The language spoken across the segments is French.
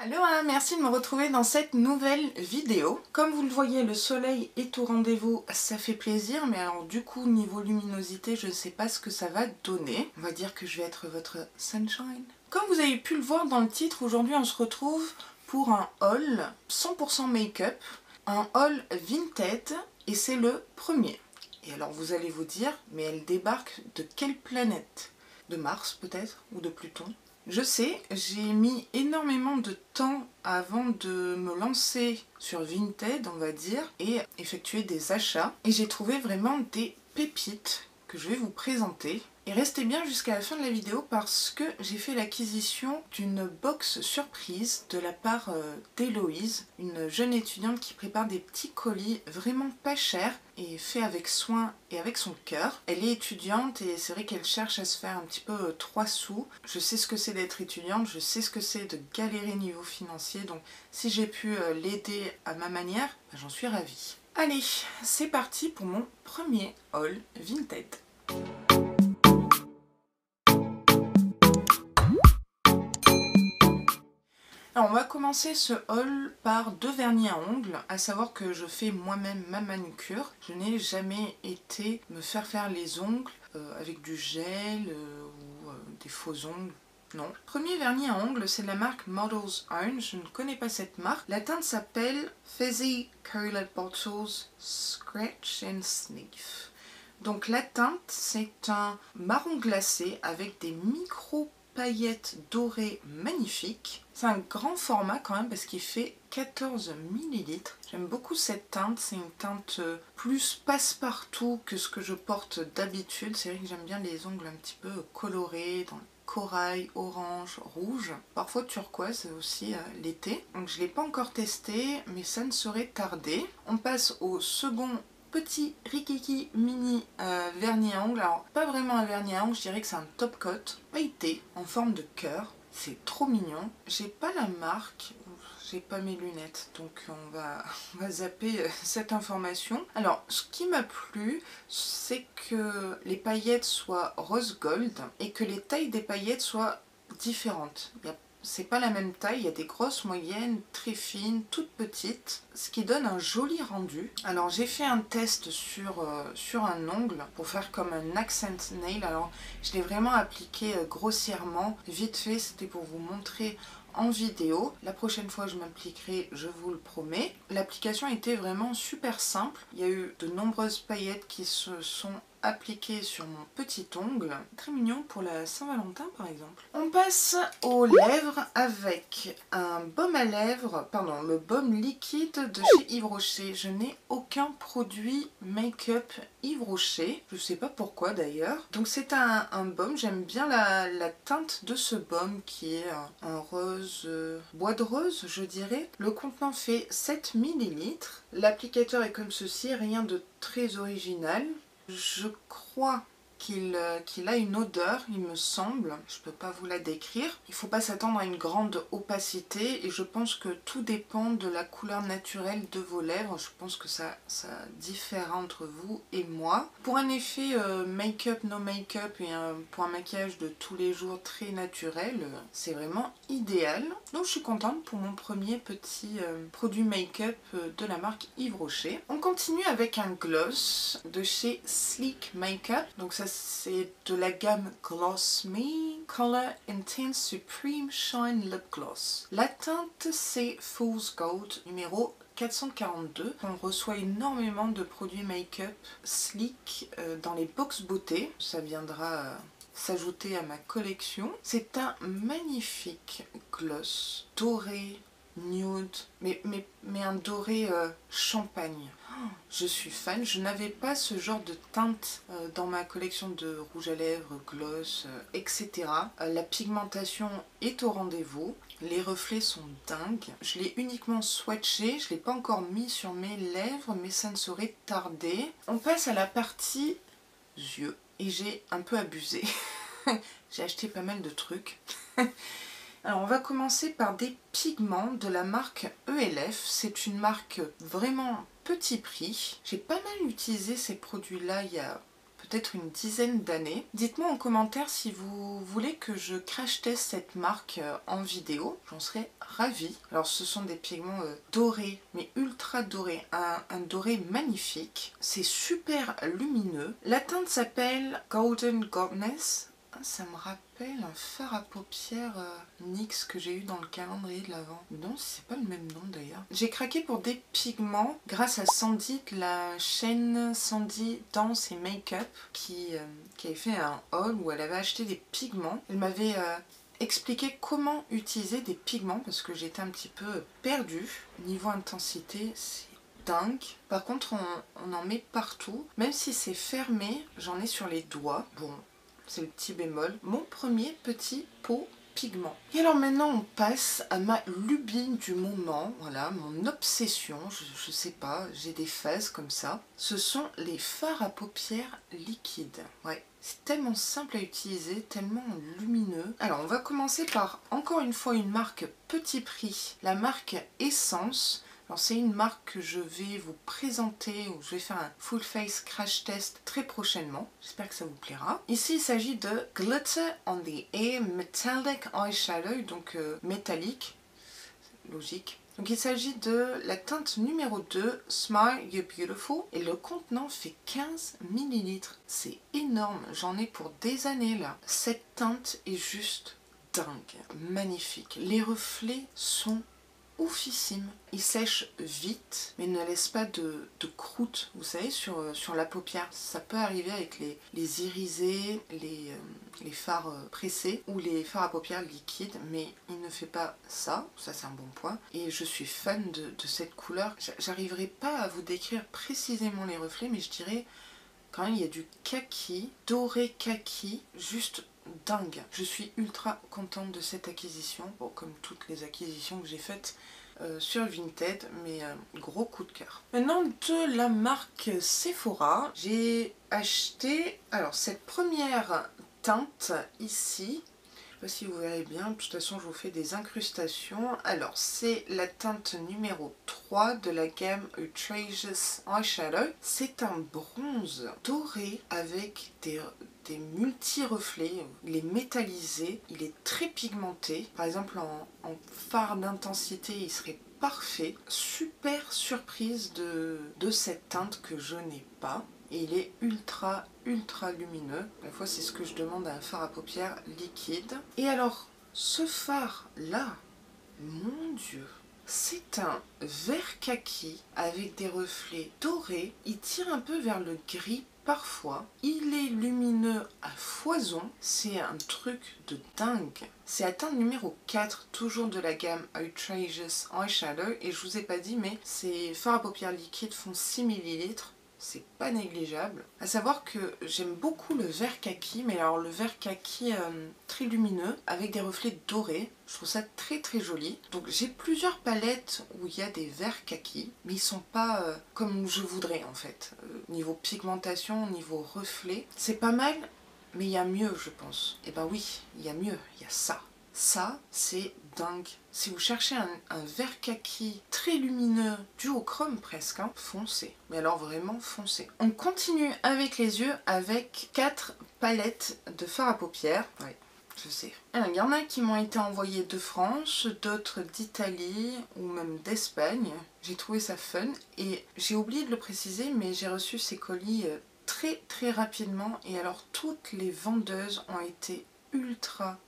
Allô, merci de me retrouver dans cette nouvelle vidéo. Comme vous le voyez, le soleil est au rendez-vous, ça fait plaisir, mais alors du coup, niveau luminosité, je ne sais pas ce que ça va donner. On va dire que je vais être votre sunshine. Comme vous avez pu le voir dans le titre, aujourd'hui on se retrouve pour un haul 100% make-up, un haul Vinted, et c'est le premier. Et alors vous allez vous dire, mais elle débarque de quelle planète? De Mars peut-être, ou de Pluton? Je sais, j'ai mis énormément de temps avant de me lancer sur Vinted, on va dire, et effectuer des achats. Et j'ai trouvé vraiment des pépites que je vais vous présenter. Et restez bien jusqu'à la fin de la vidéo parce que j'ai fait l'acquisition d'une box surprise de la part d'Héloïse, une jeune étudiante qui prépare des petits colis vraiment pas chers et fait avec soin et avec son cœur. Elle est étudiante et c'est vrai qu'elle cherche à se faire un petit peu 3 sous. Je sais ce que c'est d'être étudiante, je sais ce que c'est de galérer niveau financier, donc si j'ai pu l'aider à ma manière, j'en suis ravie. Allez, c'est parti pour mon premier haul Vinted. Alors on va commencer ce haul par 2 vernis à ongles, à savoir que je fais moi-même ma manucure. Je n'ai jamais été me faire les ongles avec du gel ou des faux ongles. Non. Premier vernis à ongles, c'est de la marque Models Own. Je ne connais pas cette marque. La teinte s'appelle Fizzy Colored Bottles Scratch and Sniff. Donc la teinte, c'est un marron glacé avec des micro paillettes dorées magnifiques. C'est un grand format quand même parce qu'il fait 14 ml. J'aime beaucoup cette teinte, c'est une teinte plus passe-partout que ce que je porte d'habitude. C'est vrai que j'aime bien les ongles un petit peu colorés, dans le corail, orange, rouge, parfois turquoise aussi l'été. Donc je ne l'ai pas encore testé, mais ça ne saurait tarder. On passe au second petit rikiki mini vernis à ongles. Alors pas vraiment un vernis à ongles, je dirais que c'est un top coat pailleté en forme de cœur. C'est trop mignon. J'ai pas la marque, j'ai pas mes lunettes, donc on va zapper cette information. Alors ce qui m'a plu, c'est que les paillettes soient rose gold et que les tailles des paillettes soient différentes. C'est pas la même taille, il y a des grosses, moyennes, très fines, toutes petites, ce qui donne un joli rendu. Alors j'ai fait un test sur un ongle pour faire comme un accent nail. Alors je l'ai vraiment appliqué grossièrement, vite fait, c'était pour vous montrer en vidéo. La prochaine fois je m'appliquerai, je vous le promets. L'application était vraiment super simple. Il y a eu de nombreuses paillettes qui se sont appliqué sur mon petit ongle. Très mignon pour la Saint-Valentin par exemple. On passe aux lèvres avec un baume à lèvres, pardon, le baume liquide de chez Yves Rocher. Je n'ai aucun produit make-up Yves Rocher. Je ne sais pas pourquoi d'ailleurs. Donc c'est un baume, j'aime bien la teinte de ce baume qui est un rose, bois de rose je dirais. Le contenant fait 7 ml. L'applicateur est comme ceci, rien de très original. Je crois qu'il a une odeur, il me semble. Je ne peux pas vous la décrire. Il ne faut pas s'attendre à une grande opacité et je pense que tout dépend de la couleur naturelle de vos lèvres. Je pense que ça diffère entre vous et moi. Pour un effet make-up, no make-up et pour un maquillage de tous les jours très naturel, c'est vraiment idéal. Donc je suis contente pour mon premier petit produit make-up de la marque Yves Rocher. On continue avec un gloss de chez Sleek Makeup. Donc ça c'est de la gamme Gloss Me Color Intense Supreme Shine Lip Gloss. La teinte c'est Fool's Gold numéro 442. On reçoit énormément de produits make-up Sleek dans les box beauté. Ça viendra s'ajouter à ma collection. C'est un magnifique gloss doré, nude, mais un doré champagne. Je suis fan, je n'avais pas ce genre de teinte dans ma collection de rouge à lèvres, gloss, etc. La pigmentation est au rendez-vous, les reflets sont dingues. Je l'ai uniquement swatché, je ne l'ai pas encore mis sur mes lèvres, mais ça ne saurait tarder. On passe à la partie yeux, et j'ai un peu abusé. J'ai acheté pas mal de trucs. Alors on va commencer par des pigments de la marque ELF. C'est une marque vraiment petit prix. J'ai pas mal utilisé ces produits là il y a peut-être une dizaine d'années. Dites-moi en commentaire si vous voulez que je crash teste cette marque en vidéo, j'en serais ravie. Alors ce sont des pigments dorés, mais ultra dorés, un doré magnifique. C'est super lumineux. La teinte s'appelle Golden Goddess. Ça me rappelle un fard à paupières NYX que j'ai eu dans le calendrier de l'Avent. Non, c'est pas le même nom d'ailleurs. J'ai craqué pour des pigments grâce à Sandy de la chaîne Sandy Danse et Make-up qui avait fait un haul où elle avait acheté des pigments. Elle m'avait expliqué comment utiliser des pigments parce que j'étais un petit peu perdue. Niveau intensité, c'est dingue. Par contre, on en met partout. Même si c'est fermé, j'en ai sur les doigts. Bon, c'est le petit bémol. Mon premier petit pot pigment. Et alors maintenant on passe à ma lubie du moment, voilà, mon obsession, je sais pas, j'ai des phases comme ça. Ce sont les fards à paupières liquides. Ouais, c'est tellement simple à utiliser, tellement lumineux. Alors on va commencer par encore une fois une marque petit prix, la marque Essence. Alors c'est une marque que je vais vous présenter, ou je vais faire un full face crash test très prochainement. J'espère que ça vous plaira. Ici il s'agit de Glitter on the Air Metallic Eyeshadow, donc métallique, logique. Donc il s'agit de la teinte numéro 2, Smile You're Beautiful, et le contenant fait 15 ml. C'est énorme, j'en ai pour des années là. Cette teinte est juste dingue, magnifique. Les reflets sont oufissime. Il sèche vite, mais ne laisse pas de croûte, vous savez, sur la paupière. Ça peut arriver avec les irisés, les fards pressés ou les fards à paupières liquides, mais il ne fait pas ça. Ça, c'est un bon point. Et je suis fan de cette couleur. J'arriverai pas à vous décrire précisément les reflets, mais je dirais quand même il y a du kaki, doré kaki, juste dingue. Je suis ultra contente de cette acquisition, bon, comme toutes les acquisitions que j'ai faites sur Vinted, mais gros coup de cœur. Maintenant de la marque Sephora, j'ai acheté alors cette première teinte ici. Je ne sais pas si vous verrez bien, de toute façon je vous fais des incrustations. Alors c'est la teinte numéro 3 de la gamme Outrageous Eyeshadow. C'est un bronze doré avec des multi-reflets, il est métallisé, il est très pigmenté. Par exemple en fard d'intensité il serait parfait. Super surprise de cette teinte que je n'ai pas. Et il est ultra lumineux. À la fois c'est ce que je demande à un fard à paupières liquide. Et alors ce fard là, mon dieu, c'est un vert kaki avec des reflets dorés. Il tire un peu vers le gris parfois. Il est lumineux à foison. C'est un truc de dingue. C'est la teinte numéro 4, toujours de la gamme Outrageous Eyeshadow. Et je vous ai pas dit, mais ces fards à paupières liquides font 6 ml. C'est pas négligeable. À savoir que j'aime beaucoup le vert kaki, mais alors le vert kaki très lumineux avec des reflets dorés. Je trouve ça très joli. Donc j'ai plusieurs palettes où il y a des verts kaki, mais ils sont pas comme je voudrais en fait. Niveau pigmentation, niveau reflet, c'est pas mal, mais il y a mieux je pense. Et ben oui, il y a mieux, il y a ça. Ça, c'est dingue. Si vous cherchez un vert kaki très lumineux, duochrome presque, hein, foncez. Mais alors vraiment foncez. On continue avec les yeux avec 4 palettes de fard à paupières. Ouais, je sais. Alors, il y en a qui m'ont été envoyées de France, d'autres d'Italie ou même d'Espagne. J'ai trouvé ça fun et j'ai oublié de le préciser, mais j'ai reçu ces colis très rapidement. Et alors toutes les vendeuses ont été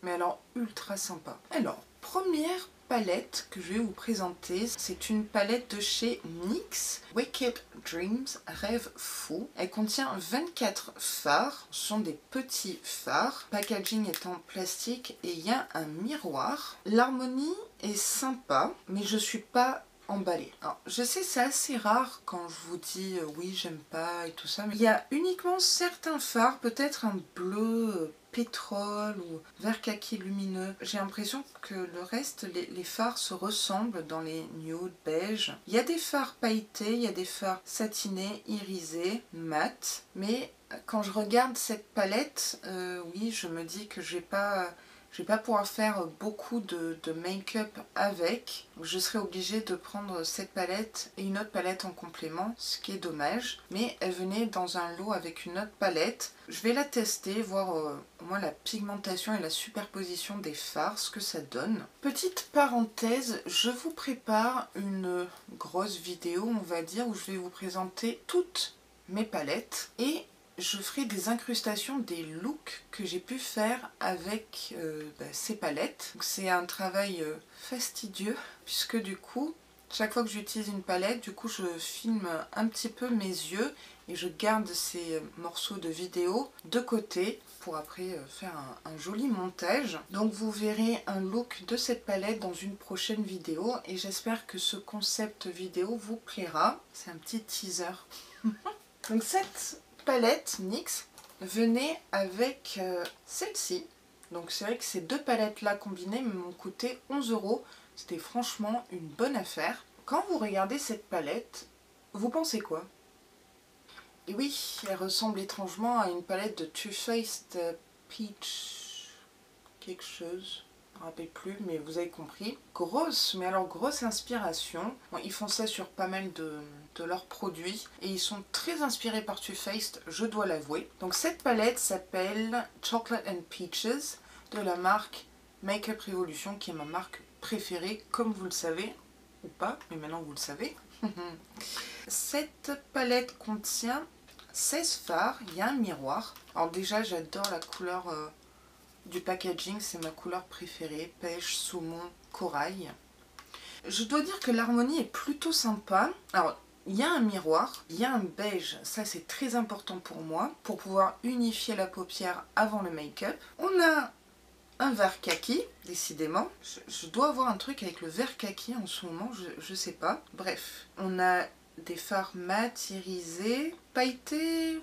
mais alors ultra sympa. Alors, première palette que je vais vous présenter, c'est une palette de chez NYX, Wicked Dreams, Rêve Fou. Elle contient 24 fards, ce sont des petits fards, packaging est en plastique et il y a un miroir. L'harmonie est sympa, mais je suis pas emballée. Alors, je sais c'est assez rare quand je vous dis oui j'aime pas et tout ça, mais il y a uniquement certains fards, peut-être un bleu pétrole ou vert kaki lumineux. J'ai l'impression que le reste, les fards se ressemblent dans les nudes beige. Il y a des fards pailletés, il y a des fards satinés, irisés, mat, mais quand je regarde cette palette, oui je me dis que je vais pas je vais pas pouvoir faire beaucoup de make-up avec. Je serai obligée de prendre cette palette et une autre palette en complément, ce qui est dommage. Mais elle venait dans un lot avec une autre palette. Je vais la tester, voir au moins la pigmentation et la superposition des fards, ce que ça donne. Petite parenthèse, je vous prépare une grosse vidéo, on va dire, où je vais vous présenter toutes mes palettes et je ferai des incrustations des looks que j'ai pu faire avec ces palettes. C'est un travail fastidieux puisque du coup, chaque fois que j'utilise une palette, du coup je filme un petit peu mes yeux et je garde ces morceaux de vidéo de côté pour après faire un joli montage. Donc vous verrez un look de cette palette dans une prochaine vidéo et j'espère que ce concept vidéo vous plaira. C'est un petit teaser. Donc cette palette NYX venait avec celle-ci. Donc c'est vrai que ces deux palettes là combinées m'ont coûté 11 €. C'était franchement une bonne affaire. Quand vous regardez cette palette, vous pensez quoi? Et oui, elle ressemble étrangement à une palette de Too Faced Peach quelque chose. Je ne me rappelle plus, mais vous avez compris. Grosse, mais alors grosse inspiration. Bon, ils font ça sur pas mal de leurs produits et ils sont très inspirés par Too Faced, je dois l'avouer. Donc cette palette s'appelle Chocolate and Peaches de la marque Makeup Revolution, qui est ma marque préférée, comme vous le savez, ou pas, mais maintenant vous le savez. Cette palette contient 16 fards, il y a un miroir. Alors déjà j'adore la couleur du packaging, c'est ma couleur préférée, pêche, saumon, corail. Je dois dire que l'harmonie est plutôt sympa. Alors il y a un miroir, il y a un beige, ça c'est très important pour moi, pour pouvoir unifier la paupière avant le make-up. On a un vert kaki, décidément. Je dois avoir un truc avec le vert kaki en ce moment, je sais pas. Bref, on a des fards mat, irisés, pailletés,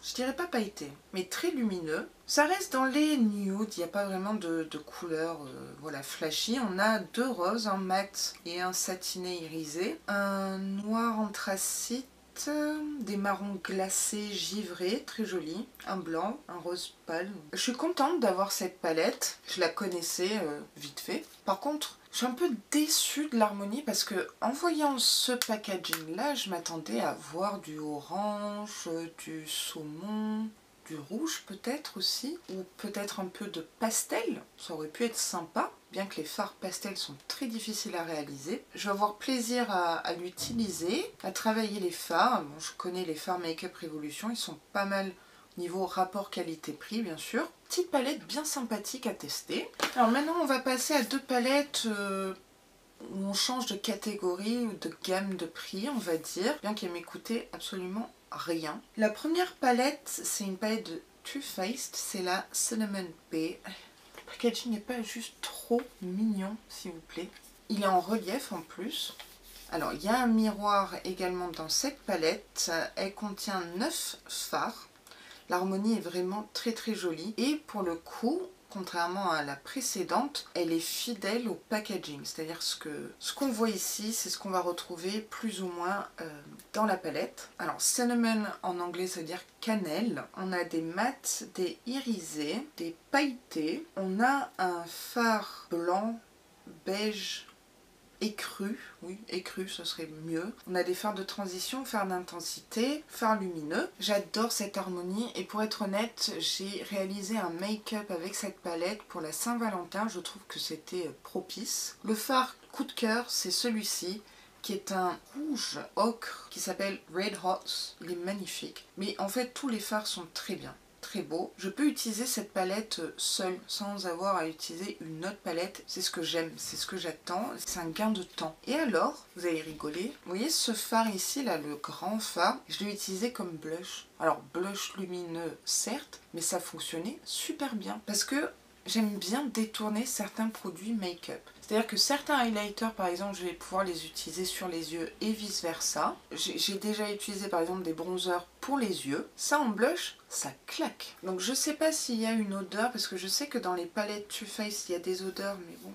je dirais pas pailletés, mais très lumineux. Ça reste dans les nudes, il n'y a pas vraiment de couleur voilà, flashy. On a deux roses, un mat et un satiné irisé, un noir anthracite, des marrons glacés givrés, très jolis, un blanc, un rose pâle. Je suis contente d'avoir cette palette, je la connaissais vite fait. Par contre, je suis un peu déçue de l'harmonie parce que en voyant ce packaging là, je m'attendais à voir du orange, du saumon, du rouge peut-être aussi, ou peut-être un peu de pastel, ça aurait pu être sympa, bien que les fards pastels sont très difficiles à réaliser. Je vais avoir plaisir à l'utiliser, à travailler les fards. Bon, je connais les fards Makeup Revolution, ils sont pas mal niveau rapport qualité-prix bien sûr. Petite palette bien sympathique à tester. Alors maintenant on va passer à deux palettes où on change de catégorie ou de gamme de prix on va dire, bien qu'elle m'ait coûté absolument rien. La première palette, c'est une palette de Too Faced, c'est la Cinnamon Bay. Le packaging n'est pas juste trop mignon, s'il vous plaît. Il est en relief en plus. Alors, il y a un miroir également dans cette palette. Elle contient 9 fards. L'harmonie est vraiment très très jolie. Et pour le coup, contrairement à la précédente, elle est fidèle au packaging. C'est-à-dire ce qu'on voit ici, c'est ce qu'on va retrouver plus ou moins dans la palette. Alors cinnamon en anglais ça veut dire cannelle. On a des mats, des irisés, des pailletés. On a un fard blanc, beige, écru, oui écru ce serait mieux. On a des fards de transition, fards d'intensité, fards lumineux. J'adore cette harmonie et pour être honnête j'ai réalisé un make-up avec cette palette pour la Saint-Valentin, je trouve que c'était propice. Le fard coup de cœur c'est celui-ci qui est un rouge ocre qui s'appelle Red Hot, il est magnifique. Mais en fait tous les fards sont très bien. Très beau. Je peux utiliser cette palette seule sans avoir à utiliser une autre palette. C'est ce que j'aime, c'est ce que j'attends. C'est un gain de temps. Et alors, vous allez rigoler. Vous voyez ce fard ici, là, le grand fard, je l'ai utilisé comme blush. Alors, blush lumineux, certes, mais ça fonctionnait super bien. Parce que j'aime bien détourner certains produits make-up. C'est-à-dire que certains highlighters, par exemple, je vais pouvoir les utiliser sur les yeux et vice-versa. J'ai déjà utilisé, par exemple, des bronzers pour les yeux. Ça, en blush, ça claque. Donc, je sais pas s'il y a une odeur, parce que je sais que dans les palettes Too Faced, il y a des odeurs, mais bon,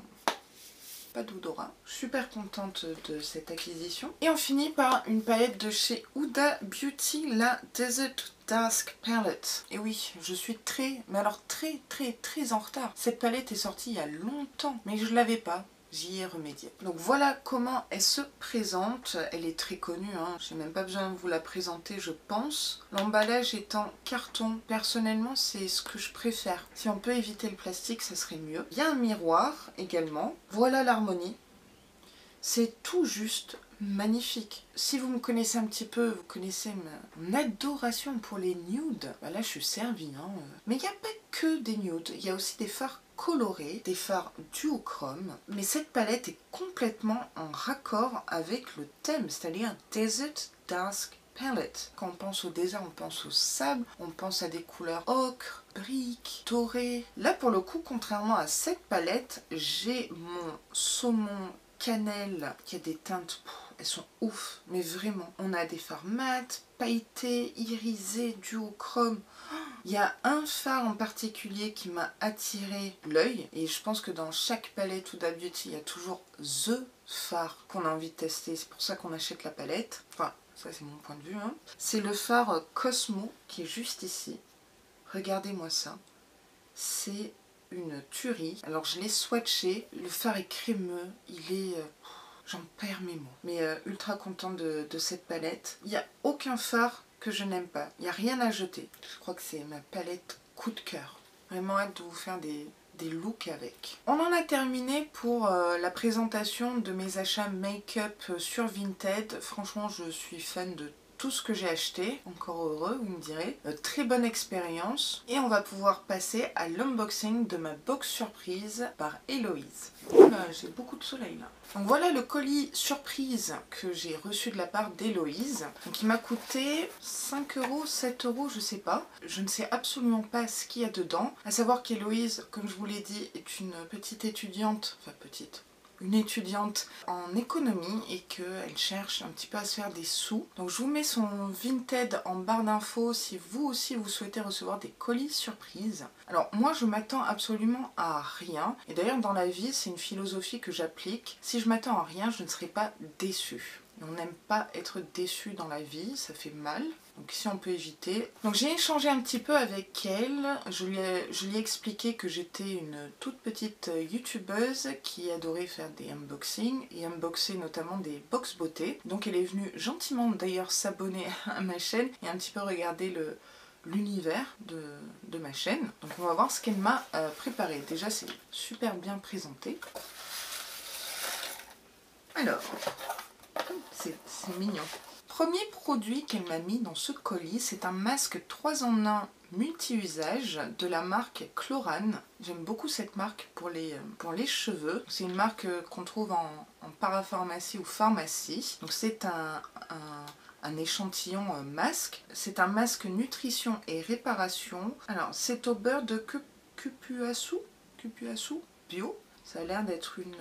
pas d'odorat. Super contente de cette acquisition. Et on finit par une palette de chez Huda Beauty, la Desert Dusk Palette. Et oui, je suis très en retard. Cette palette est sortie il y a longtemps, mais je l'avais pas. J'y ai remédié. Donc voilà comment elle se présente. Elle est très connue, hein. J'ai même pas besoin de vous la présenter, je pense. L'emballage est en carton. Personnellement, c'est ce que je préfère. Si on peut éviter le plastique, ça serait mieux. Il y a un miroir également. Voilà l'harmonie. C'est tout juste magnifique. Si vous me connaissez un petit peu, vous connaissez mon adoration pour les nudes. Bah là, je suis servie, hein. Mais il n'y a pas que des nudes. Il y a aussi des fards colorés, des fards duochrome. Mais cette palette est complètement en raccord avec le thème, c'est-à-dire Desert Dusk Palette. Quand on pense au désert, on pense au sable, on pense à des couleurs ocre, brique, doré. Là, pour le coup, contrairement à cette palette, j'ai mon saumon cannelle qui a des teintes, elles sont ouf, mais vraiment. On a des fards mat, pailletés, irisés, duochrome. Il y a un phare en particulier qui m'a attiré l'œil et je pense que dans chaque palette Huda Beauty, il y a toujours THE phare qu'on a envie de tester. C'est pour ça qu'on achète la palette. Enfin, ça c'est mon point de vue, hein. C'est le phare Cosmo qui est juste ici. Regardez-moi ça. C'est une tuerie. Alors je l'ai swatché. Le phare est crémeux. Il est... j'en perds mes mots. Mais ultra contente de cette palette. Il n'y a aucun phare que je n'aime pas. Il n'y a rien à jeter. Je crois que c'est ma palette coup de cœur. Vraiment hâte de vous faire des looks avec. On en a terminé pour la présentation de mes achats make-up sur Vinted. Franchement, je suis fan de tout ce que j'ai acheté. Encore heureux, vous me direz. Très bonne expérience. Et on va pouvoir passer à l'unboxing de ma box surprise par Héloïse. J'ai beaucoup de soleil là. Donc voilà le colis surprise que j'ai reçu de la part d'Héloïse. Donc il m'a coûté 5 €, 7 €, je sais pas. Je ne sais absolument pas ce qu'il y a dedans. À savoir qu'Héloïse, comme je vous l'ai dit, est une petite étudiante, enfin petite, une étudiante en économie et qu'elle cherche un petit peu à se faire des sous. Donc je vous mets son Vinted en barre d'infos si vous aussi vous souhaitez recevoir des colis surprises. Alors moi je m'attends absolument à rien et d'ailleurs dans la vie c'est une philosophie que j'applique. Si je m'attends à rien, je ne serai pas déçue. On n'aime pas être déçu dans la vie, ça fait mal. Donc ici on peut éviter. Donc j'ai échangé un petit peu avec elle. Je lui ai expliqué que j'étais une toute petite youtubeuse qui adorait faire des unboxings et unboxer notamment des box beauté. Donc elle est venue gentiment d'ailleurs s'abonner à ma chaîne et un petit peu regarder l'univers de ma chaîne. Donc on va voir ce qu'elle m'a préparé. Déjà c'est super bien présenté. Alors, c'est mignon. Premier produit qu'elle m'a mis dans ce colis, c'est un masque 3 en 1 multi-usage de la marque Chlorane. J'aime beaucoup cette marque pour les cheveux. C'est une marque qu'on trouve en parapharmacie ou pharmacie. Donc c'est un échantillon masque. C'est un masque nutrition et réparation. Alors c'est au beurre de cupuaçu bio. Ça a l'air d'être une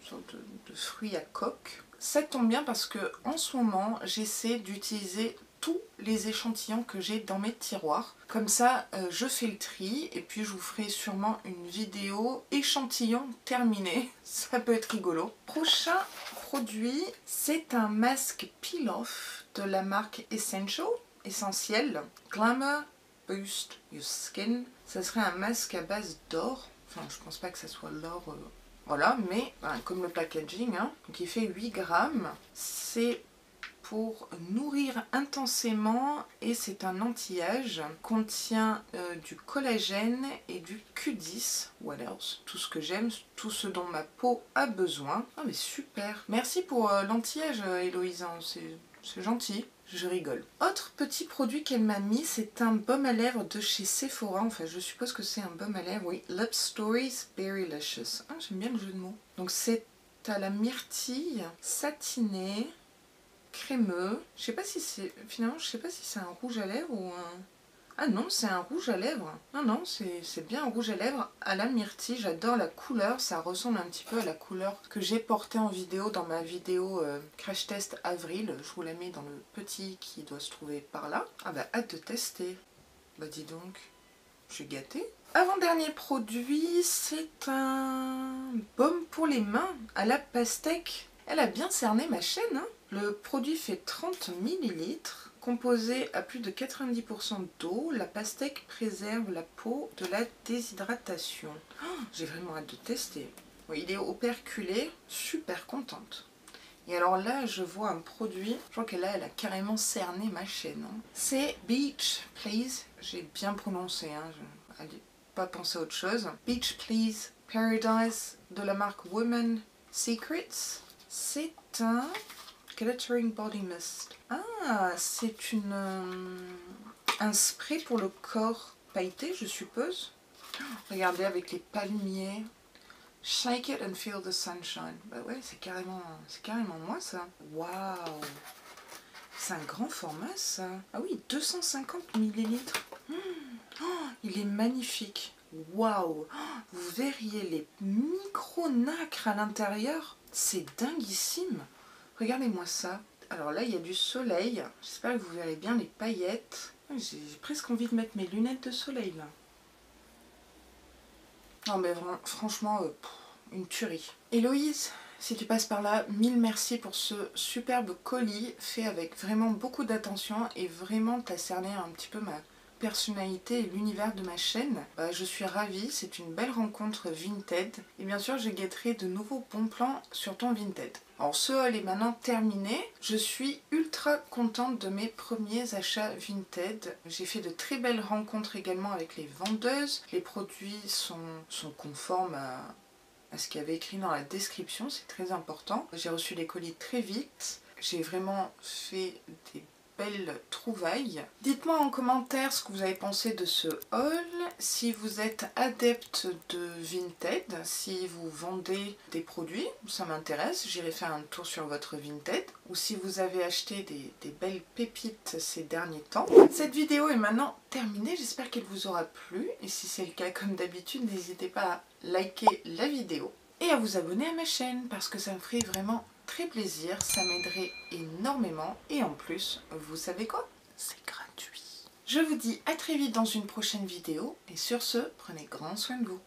sorte de fruit à coque. Ça tombe bien parce que en ce moment j'essaie d'utiliser tous les échantillons que j'ai dans mes tiroirs. Comme ça je fais le tri et puis je vous ferai sûrement une vidéo échantillon terminé. Ça peut être rigolo. Prochain produit, c'est un masque peel-off de la marque Essentiel. Glamour Boost Your Skin. Ça serait un masque à base d'or. Enfin je pense pas que ça soit l'or... Voilà, mais comme le packaging, hein, donc il fait 8 grammes. C'est pour nourrir intensément et c'est un anti-âge. Contient du collagène et du Q10. What else? Tout ce que j'aime, tout ce dont ma peau a besoin. Ah mais super! Merci pour l'anti-âge, Héloïse, hein, c'est gentil. Je rigole. Autre petit produit qu'elle m'a mis, c'est un baume à lèvres de chez Sephora. Enfin, je suppose que c'est un baume à lèvres, oui. Lip Stories Berrylicious. Ah, j'aime bien le jeu de mots. Donc, c'est à la myrtille, satiné, crémeux. Je sais pas si c'est... Finalement, je sais pas si c'est un rouge à lèvres ou un... Ah non, c'est un rouge à lèvres. Non, non, c'est bien un rouge à lèvres à la myrtille. J'adore la couleur. Ça ressemble un petit peu à la couleur que j'ai portée en vidéo dans ma vidéo Crash Test Avril. Je vous la mets dans le petit qui doit se trouver par là. Ah bah, hâte de tester. Bah dis donc, je suis gâtée. Avant-dernier produit, c'est un baume pour les mains à la pastèque. Elle a bien cerné ma chaîne, hein. Le produit fait 30 ml. Composé à plus de 90% d'eau, la pastèque préserve la peau de la déshydratation. Oh, j'ai vraiment hâte de tester. Oui, il est operculé, super contente. Et alors là, je vois un produit, je crois qu'elle a carrément cerné ma chaîne. Hein. C'est Beach Please, j'ai bien prononcé, hein, allez, pas penser à autre chose. Beach Please Paradise de la marque Women Secrets. C'est un Glittering Body Mist. Ah, c'est un spray pour le corps pailleté, je suppose. Regardez avec les palmiers. Shake it and feel the sunshine. Bah ouais, c'est carrément moi ça. Waouh! C'est un grand format ça. Ah oui, 250 millilitres. Oh, il est magnifique. Waouh! Vous verriez les micro-nacres à l'intérieur. C'est dinguissime. Regardez-moi ça. Alors là, il y a du soleil. J'espère que vous verrez bien les paillettes. J'ai presque envie de mettre mes lunettes de soleil là. Non mais franchement, une tuerie. Héloïse, si tu passes par là, mille merci pour ce superbe colis fait avec vraiment beaucoup d'attention et vraiment t'as cerné un petit peu ma personnalité et l'univers de ma chaîne. Je suis ravie, c'est une belle rencontre Vinted et bien sûr je guetterai de nouveaux bons plans sur ton Vinted. Alors ce haul est maintenant terminé, je suis ultra contente de mes premiers achats Vinted. J'ai fait de très belles rencontres également avec les vendeuses, les produits sont conformes à ce qu'il y avait écrit dans la description, c'est très important. J'ai reçu les colis très vite, j'ai vraiment fait des belles trouvailles. Dites-moi en commentaire ce que vous avez pensé de ce haul, si vous êtes adepte de Vinted, si vous vendez des produits, ça m'intéresse, j'irai faire un tour sur votre Vinted, ou si vous avez acheté des belles pépites ces derniers temps. Cette vidéo est maintenant terminée, j'espère qu'elle vous aura plu, et si c'est le cas comme d'habitude, n'hésitez pas à liker la vidéo et à vous abonner à ma chaîne, parce que ça me ferait vraiment très plaisir, ça m'aiderait énormément et en plus, vous savez quoi? C'est gratuit. Je vous dis à très vite dans une prochaine vidéo et sur ce, prenez grand soin de vous.